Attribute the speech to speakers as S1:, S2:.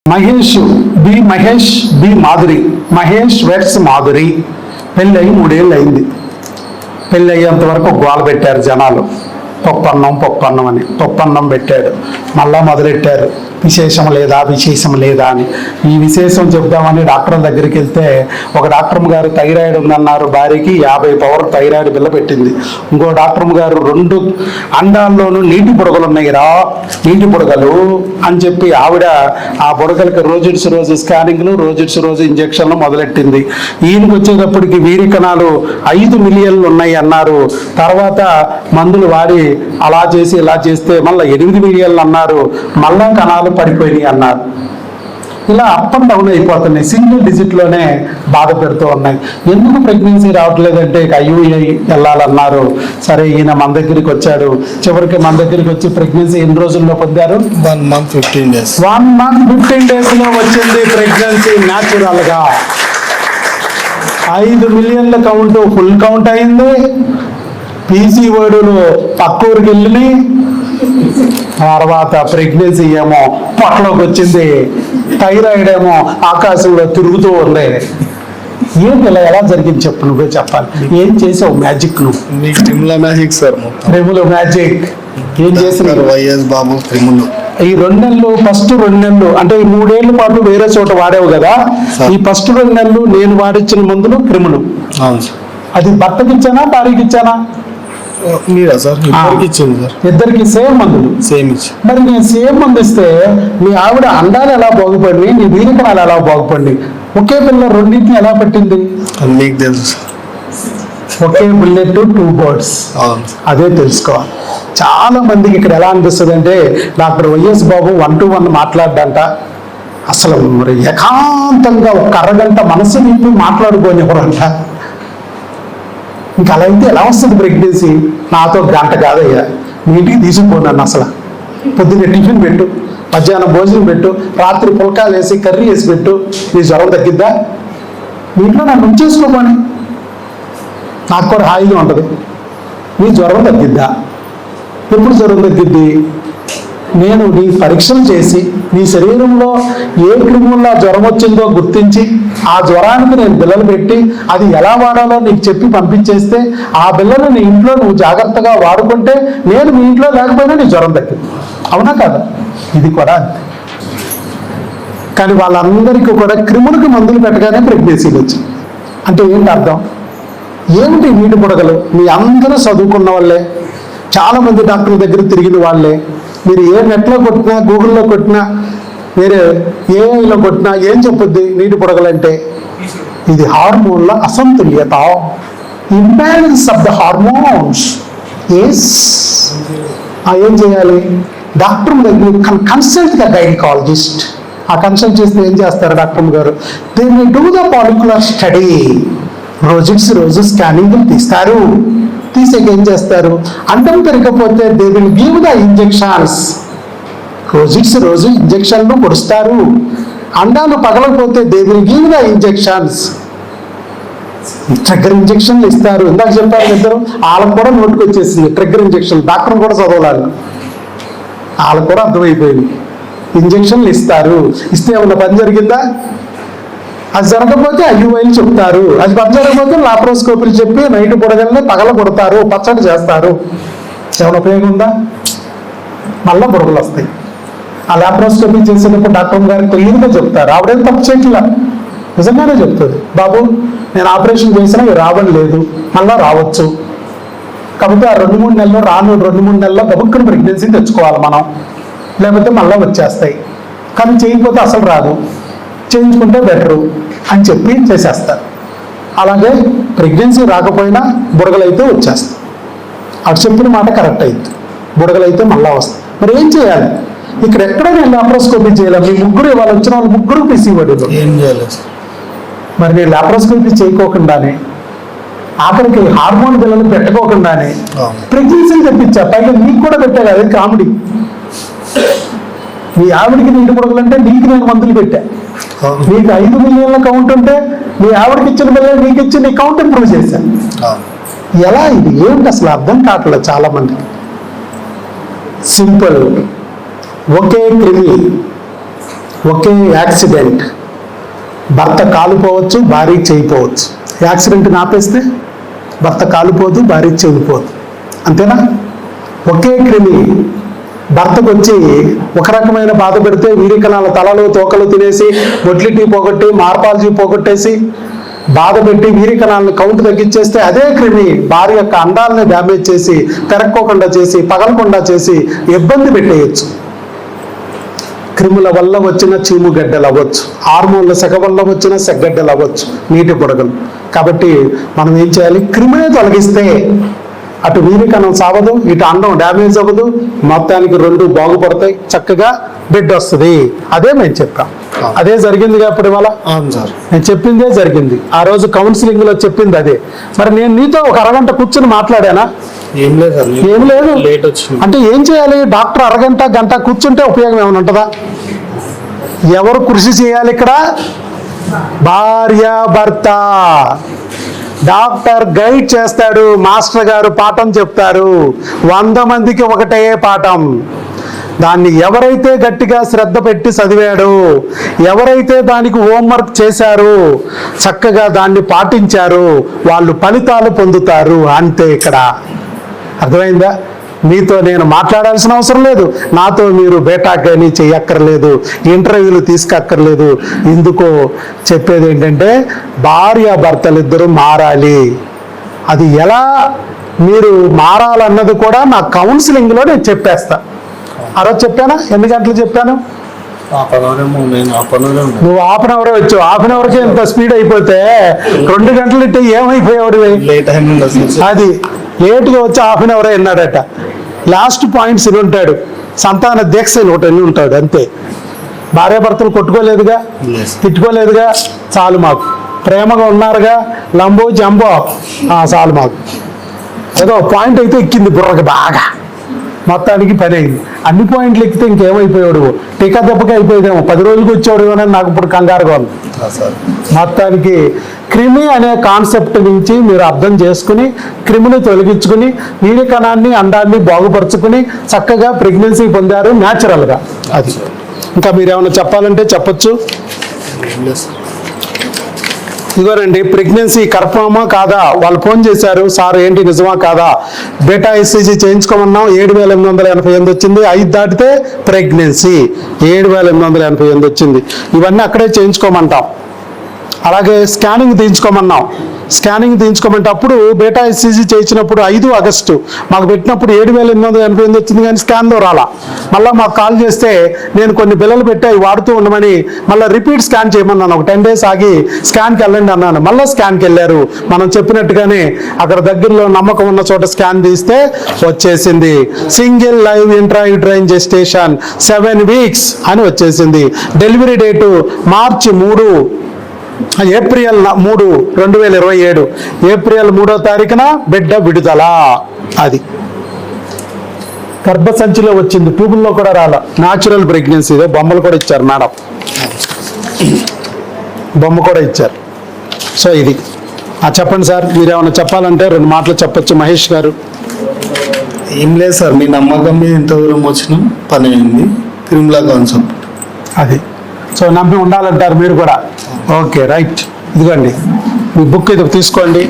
S1: Mahesh B Madhuri. Mahesh vets Madhuri. పెళ్ళి అయ్యి 3 ఏళ్ళు అయింది. పెళ్ళి అయ్యేంత వరకు గోల పెట్టారు జనాలు. పప్పన్నం అని పప్పన్నం పెట్టాడు. మళ్ళా మొదలెట్టారు విశేషం లేదా అని. ఈ విశేషం చెప్దామని డాక్టర్ దగ్గరికి వెళ్తే ఒక డాక్టర్ గారు థైరాయిడ్ ఉందన్నారు. భార్యకి 50 పవర్ థైరాయిడ్ బిల్ల పెట్టింది. ఇంకో డాక్టర్ గారు 2 అండాల్లోనూ నీటి బుడగలు ఉన్నాయిరా, నీటి బుడగలు అని చెప్పి ఆవిడ ఆ బుడగలకి రోజు స్కానింగ్లు రోజు ఇంజక్షన్లు మొదలెట్టింది. ఈయనకి వచ్చేటప్పటికి వీరి కణాలు 5 మిలియన్లు ఉన్నాయి అన్నారు. తర్వాత మందులు వాడి అలా చేసి ఇలా చేస్తే మళ్ళీ 8 మిలియన్లు అన్నారు. మళ్ళా కణాలు పడిపోయినాయి అన్నారు. ఇలా అప్ అండ్ డౌన్ అయిపోతున్నాయి. సింగిల్ డిజిట్లోనే బాధ పెడుతూ ఉన్నాయి. ఎందుకు ప్రెగ్నెన్సీ రావట్లేదంటే IUI వెళ్ళాలన్నారు. సరే ఈయన మన దగ్గరికి వచ్చాడు. చివరికి మన దగ్గరికి వచ్చి ప్రెగ్నెన్సీ ఎన్ని రోజుల్లో పొందారు?
S2: 1 month 15 days.
S1: 1 month 15 days లో వచ్చింది ప్రెగ్నెన్సీ న్యాచురల్ గా. 5 మిలియన్ల కౌంట్ ఫుల్ కౌంట్ అయింది. పీసీ వర్డులు పక్కూరికి వెళ్ళి తర్వాత ప్రెగ్నెన్సీ ఏమో పొట్టలోకి వచ్చింది. థైరాయిడ్ ఏమో ఆకాశంలో తిరుగుతూ ఉంది. ఏంటి ఇలా ఎలా జరిగింది చెప్పు, నువ్వే చెప్పాలి. ఏం చేసావు మ్యాజిక్? నువ్వు
S2: ట్రిమ్ల మ్యాజిక్ సార్.
S1: ట్రిములు మ్యాజిక్ ఏం చేసినారు?
S2: వైఎస్ బాబు ట్రిములు.
S1: ఈ 2 నెలలు ఫస్ట్ 2 నెలలు అంటే ఈ 3 ఏళ్ల పాటు వేరే చోట వాడావు కదా. ఈ ఫస్ట్ 2 నెలలు నేను వాడిచ్చిన మందులు క్రిములు.
S2: అవును సార్.
S1: అది భర్తకి ఇచ్చానా భార్యకి ఇచ్చానా?
S2: మీరా సార్? ఇద్దరికి ఇచ్చింది సార్.
S1: ఇద్దరికి సేమ్ మందులు.
S2: సేమ్ ఇచ్చి.
S1: మరి నేను సేమ్ మందు ఇస్తే మీ ఆవిడ అండాలు ఎలా బాగుపడి, నీ వీరికణాలు ఎలా బాగుపడి, ఒకే పిల్ల రెండింటిని ఎలా పట్టింది?
S2: మీకు తెలుసు.
S1: ఒకే బుల్లెట్ 2 birds. అదే తెలుసుకోవాలి. చాలా మందికి ఇక్కడ ఎలా అనిపిస్తుంది అంటే డాక్టర్ వైఎస్ బాబు 1-to-1 మాట్లాడ్డంట. అసలు మరి ఏకాంతంగా ఒక అరగంట మనసు నింపి మాట్లాడుకొని ఎవరంట. ఇంకా అలా అయితే ఎలా వస్తుంది ప్రెగ్నెన్సీ? నాతో గంట కాదయ్యా, మీ ఇంటికి తీసుకుపోన్నాను. అసలు పొద్దున్నే టిఫిన్ పెట్టు, మధ్యాహ్నం భోజనం పెట్టు, రాత్రి పుల్కాలు వేసి కర్రీ వేసి పెట్టు. నీ జ్వరం తగ్గిద్దా? మీ ఇంట్లో నన్ను ఉంచేసుకోమని నాకు కూడా హాయిగా ఉంటుంది. నీ జ్వరం తగ్గిద్దా? ఎప్పుడు జ్వరం తగ్గిద్ది? నేను నీ పరీక్షలు చేసి నీ శరీరంలో ఏ క్రిముల్లో జ్వరం వచ్చిందో గుర్తించి ఆ జ్వరానికి నేను బిళ్ళలు పెట్టి అది ఎలా వాడాలో నీకు చెప్పి పంపించేస్తే ఆ బిళ్ళను నీ ఇంట్లో నువ్వు జాగ్రత్తగా వాడుకుంటే నేను మీ ఇంట్లో లేకపోయినా నీ జ్వరం తగ్గింది. అవునా కాదా? ఇది కూడా అంతే. కానీ వాళ్ళందరికీ కూడా క్రిములకు మందులు పెట్టగానే ప్రెగ్నెన్సీలు వచ్చింది. అంటే ఏంటి అర్థం? ఏమిటి నీటి బుడగలు? మీ అందరూ చదువుకున్న వాళ్ళే, చాలామంది డాక్టర్ల దగ్గర తిరిగిన వాళ్ళే. మీరు ఏ నెట్లో కొట్టినా, గూగుల్లో కొట్టినా, వేరే ఏఐలో కొట్టినా ఏం చెప్పొద్ది నీటి బుడగలంటే? ఇది హార్మోన్ల అసంతుల్యత, ఇంబ్యాలెన్స్ ఆఫ్ ద హార్మోన్స్. ఏం చేయాలి? డాక్టర్ దగ్గర కన్సల్ట్ ద గైనకాలజిస్ట్. ఆ కన్సల్ట్ చేస్తే ఏం చేస్తారు డాక్టర్ గారు? They may do the follicular study. రోజు స్కానింగ్లు తీస్తారు. తీసాక ఏం చేస్తారు? అండం పెరగకపోతే they will give the injections. రోజు ఇంజెక్షన్లు పొడుస్తారు. అండాలు పగలకపోతే they will give the injections. Trigger ఇంజెక్షన్లు ఇస్తారు. ఇందాక చెప్పారు ఇద్దరు, వాళ్ళకు కూడా నోటికి వచ్చేసింది ట్రిగ్గర్ ఇంజెక్షన్. డాక్టర్ కూడా చదవలేదు, వాళ్ళకు కూడా అర్థమైపోయింది. ఇంజెక్షన్లు ఇస్తారు. ఇస్తే ఏమన్నా పని జరిగిందా? అది జరగకపోతే IUIలు చెప్తారు. అది పని జరగకపోతే లాప్రోస్కోపీలు చెప్పి నైట్ బుడగల్ని పగల కొడతారు, పచ్చడి చేస్తారు. ఏమైనా ఉపయోగం ఉందా? మళ్ళీ బుడగలు వస్తాయి. ఆ లాప్రోస్కోపీ చేసేటప్పుడు డాక్టర్ గారు క్లియర్గా చెప్తారు. ఆవిడేం తప్పు చేయట్లా, నిజంగానే చెప్తుంది. బాబు నేను ఆపరేషన్ చేసినా రావడం లేదు, మళ్ళీ రావచ్చు. కాబట్టి ఆ 2-3 నెలల్లో రాను 2-3 నెలల్లో గబుక్కుని ప్రెగ్నెన్సీ తెచ్చుకోవాలి మనం, లేకపోతే మళ్ళీ వచ్చేస్తాయి. కానీ చేయకపోతే అసలు రాదు, చేయించుకుంటే బెటరు అని చెప్పి చేసేస్తారు. అలాగే ప్రెగ్నెన్సీ రాకపోయినా బుడగలైతే వచ్చేస్తాయి. అటు చెప్పిన మాట కరెక్ట్ అయింది. బుడగలైతే మళ్ళీ వస్తాయి. మరి ఏం చేయాలి? ఇక్కడ ఎక్కడ నేను లాప్రోస్కోపీ చేయాలి? మీ ముగ్గురు వాళ్ళు వచ్చిన వాళ్ళు ముగ్గురు PCOD.
S2: ఏం చేయాలి?
S1: మరి నేను లాప్రోస్కోపీ చేయకోకుండానే, ఆఖరికి హార్మోన్ బిళ్ళలు పెట్టుకోకుండానే ప్రెగ్నెన్సీని తెప్పించా. పైగా నీకు కూడా పెట్టా కదా, కామెడీ. మీ ఆవిడికి నీటి బుడగలంటే నీకు నేను మందులు పెట్టా. నీకు 5 మిలియన్ల కౌంట్ ఉంటే మీ ఆవిడకి ఇచ్చిన బిళ్ళలు నీకు ఇచ్చి నీ కౌంట్ ఇంప్రూవ్ చేశాను. ఎలా? ఇది ఏమిటి అసలు అర్థం కావట్లేదు చాలా మందికి. సింపుల్. ఒకే క్రిమి ఒకే యాక్సిడెంట్, భర్త కాలిపోవచ్చు, భార్య చేయిపోవచ్చు. యాక్సిడెంట్ ఆపేస్తే భర్త కాలిపోదు, భార్య చెవిపోదు. అంతేనా? ఒకే క్రిమి భర్తకు వచ్చి ఒక రకమైన బాధ పెడితే వీరికణాల తలలు తోకలు తినేసి మొటిలిటీ పోగొట్టి మార్పాలజీ పోగొట్టేసి బాధ పెట్టి వీరికణాలను కౌంట్ తగ్గించేస్తే అదే క్రిమి భార్య యొక్క అండాలని డ్యామేజ్ చేసి పెరక్కోకుండా చేసి పగలకుండా చేసి ఇబ్బంది పెట్టేయచ్చు. క్రిముల వల్ల వచ్చిన చీముగడ్డలు అవ్వచ్చు, హార్మోన్ల సెగ వల్ల వచ్చిన సెగ్గడ్డలు అవ్వచ్చు, నీటి బుడగలు. కాబట్టి మనం ఏం చేయాలి? క్రిమిని తొలగిస్తే అటు వీరికణం సావదు, ఇటు అండం డ్యామేజ్ అవ్వదు, మొత్తానికి రెండు బాగుపడతాయి, చక్కగా బిడ్డ వస్తుంది. అదే మేము చెప్పాం. అదే జరిగింది కాబట్టి ఇవాళ
S2: అవును సార్.
S1: నేను చెప్పిందే జరిగింది. ఆ రోజు కౌన్సిలింగ్ లో చెప్పింది అదే. మరి నేను నీతో ఒక అరగంట కూర్చుని మాట్లాడానా?
S2: ఏం లేదు సార్.
S1: ఏం లేదు.
S2: లేట్ వచ్చింది.
S1: అంటే ఏం చేయాలి? డాక్టర్ అరగంట గంట కూర్చుంటే ఉపయోగం ఏమైనా ఉంటుందా? ఎవరు కృషి చేయాలి ఇక్కడ? భార్య భర్త. డాక్టర్ గైడ్ చేస్తాడు, మాస్టర్ గారు పాఠం చెప్తారు, 100 మందికి ఒకటే పాఠం. దాన్ని ఎవరైతే గట్టిగా శ్రద్ధ పెట్టి చదివాడో, ఎవరైతే దానికి హోంవర్క్ చేశారో, చక్కగా దాన్ని పాటించారో, వాళ్ళు ఫలితాలు పొందుతారు. అంతే. ఇక్కడ అర్థమైందా? మీతో నేను మాట్లాడాల్సిన అవసరం లేదు, నాతో మీరు బేటా కానీ చెయ్యక్కర్లేదు, ఇంటర్వ్యూలు తీసుకక్కర్లేదు. ఇందుకో చెప్పేది ఏంటంటే భార్య భర్తలు ఇద్దరు మారాలి. అది ఎలా మీరు మారాలన్నది కూడా నా కౌన్సిలింగ్లో నేను చెప్పేస్తా. ఆ రోజు చెప్పానా? ఎన్ని గంటలు చెప్పాను? నువ్వు హాఫ్ అన్ అవర్ వచ్చావు. హాఫ్ అన్ అవర్కి ఇంత స్పీడ్ అయిపోతే 2 గంటలు ఇట్టే ఏమైపోయావు?
S2: లేట్ అయింది.
S1: అది లేట్గా వచ్చి హాఫ్ అన్ అవర్ విన్నాడట. లాస్ట్ పాయింట్స్ ఇని ఉంటాడు, సంతాన దీక్ష ఒకటి ఎన్ని ఉంటాడు. అంతే. భార్యాభర్తలు కొట్టుకోలేదుగా, తిట్టుకోలేదుగా, చాలు మాకు. ప్రేమగా ఉన్నారుగా, లంబో జంబో, చాలు మాకు. ఏదో పాయింట్ అయితే ఎక్కింది బుర్రకి బాగా, మొత్తానికి పని అయింది. అన్ని పాయింట్లు ఎక్కితే ఇంకేమైపోయాడు? టీకా దెబ్బకి అయిపోయేదేమో. 10 రోజులకి వచ్చేవాడు అని నాకు ఇప్పుడు కంగారుగా ఉంది. మొత్తానికి క్రిమి అనే కాన్సెప్ట్ నుంచి మీరు అర్థం చేసుకుని క్రిమిని తొలగించుకుని వీరికణాన్ని అండాన్ని బాగుపరుచుకుని చక్కగా ప్రెగ్నెన్సీ పొందారు న్యాచురల్గా. అది. ఇంకా మీరు ఏమైనా చెప్పాలంటే చెప్పచ్చు. ఇదిగోనండి, ప్రెగ్నెన్సీ కన్ఫర్మా కాదా? వాళ్ళు ఫోన్ చేశారు, సార్ ఏంటి నిజమా కాదా? బేటా ఎస్సీజీ చేయించుకోమన్నాం, 7,888 వచ్చింది. 5 దాటితే ప్రెగ్నెన్సీ. 7,888 వచ్చింది. ఇవన్నీ అక్కడే చేయించుకోమంటాం. అలాగే స్కానింగ్ తీయించుకోమన్నాం. స్కానింగ్ తీయించుకోమంటే అప్పుడు బేటా ఎస్సీజీ చేయించినప్పుడు 5 ఆగస్టు మాకు పెట్టినప్పుడు 7,888 వచ్చింది, కానీ స్కాన్లో రాలా. మళ్ళీ మాకు కాల్ చేస్తే నేను కొన్ని బిల్లలు పెట్టి అవి వాడుతూ ఉండమని మళ్ళీ రిపీట్ స్కాన్ చేయమన్నాను. ఒక 10 days ఆగి స్కాన్కి వెళ్ళండి అన్నాను. మళ్ళీ స్కాన్కి వెళ్ళారు. మనం చెప్పినట్టుగానే అక్కడ దగ్గరలో నమ్మకం ఉన్న చోట స్కాన్ తీస్తే వచ్చేసింది single live intrauterine gestation 7 weeks అని వచ్చేసింది. డెలివరీ డేటు మార్చి 3 ఏప్రిల్ 3, 2027 ఏప్రిల్ 3వ తారీఖున బిడ్డ విడుదల. అది గర్భసంచిలో వచ్చింది, ట్యూబుల్లో కూడా రాల. Natural pregnancy. బొమ్మలు కూడా ఇచ్చారు మేడం, బొమ్మ కూడా ఇచ్చారు. సో ఇది చెప్పండి సార్, మీరేమైనా చెప్పాలంటే 2 మాటలు చెప్పొచ్చు. మహేష్ గారు.
S2: ఏం లేదు సార్, మీ నమ్మకం మీద ఎంత దూరం వచ్చినా పని అయింది. తిరుమల కాన్సెప్ట్
S1: అది. సో నమ్మి ఉండాలంటారు మీరు కూడా. Okay, right. ఇదిగోండి మీ బుక్ ఇది తీసుకోండి.